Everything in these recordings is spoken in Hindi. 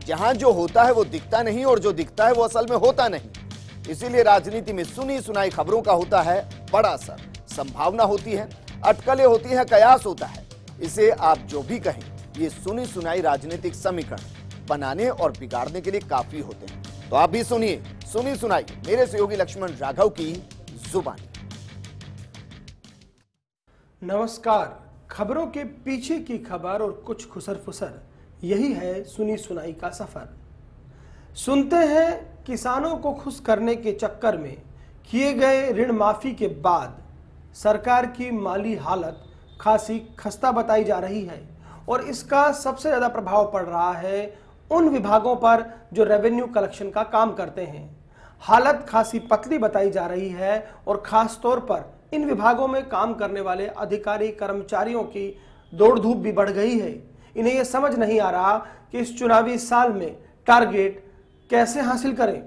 जहां जो होता है वो दिखता नहीं और जो दिखता है वो असल में होता नहीं। इसीलिए राजनीति में सुनी सुनाई खबरों का होता है बड़ा असर। संभावना होती है, अटकलें होती हैं, कयास होता है। इसे आप जो भी कहें, ये सुनी सुनाई राजनीतिक समीकरण बनाने और बिगाड़ने के लिए काफी होते हैं। तो आप भी सुनिए सुनी सुनाई मेरे सहयोगी लक्ष्मण राघव की जुबानी। नमस्कार। खबरों के पीछे की खबर और कुछ खुसर फुसर, यही है सुनी सुनाई का सफर। सुनते हैं किसानों को खुश करने के चक्कर में किए गए ऋण माफी के बाद सरकार की माली हालत खासी खस्ता बताई जा रही है और इसका सबसे ज्यादा प्रभाव पड़ रहा है उन विभागों पर जो रेवेन्यू कलेक्शन का काम करते हैं। हालत खासी पतली बताई जा रही है और खास तौर पर इन विभागों में काम करने वाले अधिकारी कर्मचारियों की दौड़ धूप भी बढ़ गई है। इन्हें यह समझ नहीं आ रहा कि इस चुनावी साल में टारगेट कैसे हासिल करें।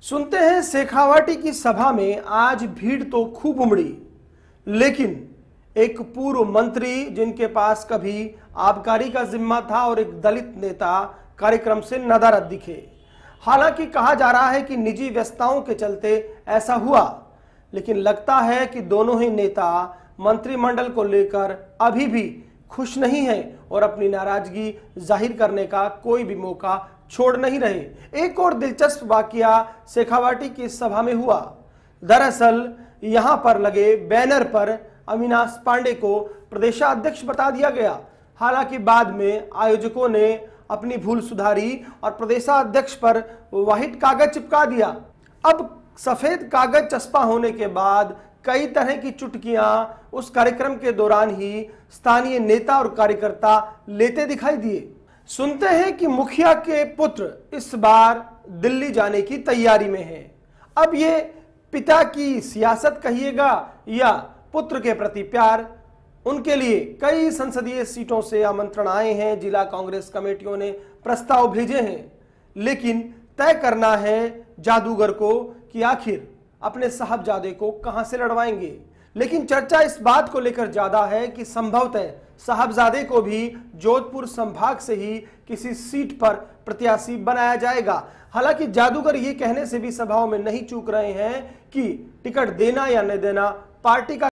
सुनते हैं शेखावाटी की सभा में आज भीड़ तो खूब उमड़ी, लेकिन एक पूर्व मंत्री जिनके पास कभी आबकारी का जिम्मा था और एक दलित नेता कार्यक्रम से नदारद दिखे। हालांकि कहा जा रहा है कि निजी व्यस्तताओं के चलते ऐसा हुआ, लेकिन लगता है कि दोनों ही नेता मंत्रिमंडल को लेकर अभी भी खुश नहीं हैं और अपनी नाराजगी जाहिर करने का कोई भी मौका छोड़ नहीं रहे। एक और दिलचस्प वाकया शेखावाटी की सभा में हुआ। दरअसल यहां पर लगे बैनर पर अविनाश पांडे को प्रदेशाध्यक्ष बता दिया गया। हालांकि बाद में आयोजकों ने अपनी भूल सुधारी और प्रदेशाध्यक्ष पर व्हाइट कागज चिपका दिया। अब सफेद कागज चस्पा होने के बाद कई तरह की चुटकियां उस कार्यक्रम के दौरान ही स्थानीय नेता और कार्यकर्ता लेते दिखाई दिए। सुनते हैं कि मुखिया के पुत्र इस बार दिल्ली जाने की तैयारी में हैं। अब ये पिता की सियासत कहिएगा या पुत्र के प्रति प्यार, उनके लिए कई संसदीय सीटों से आमंत्रण आए हैं। जिला कांग्रेस कमेटियों ने प्रस्ताव भेजे हैं, लेकिन तय करना है जादूगर को कि आखिर अपने साहबजादे को कहां से लड़वाएंगे। लेकिन चर्चा इस बात को लेकर ज्यादा है कि संभवतः साहबजादे को भी जोधपुर संभाग से ही किसी सीट पर प्रत्याशी बनाया जाएगा। हालांकि जादूगर ये कहने से भी सभाओं में नहीं चूक रहे हैं कि टिकट देना या न देना पार्टी का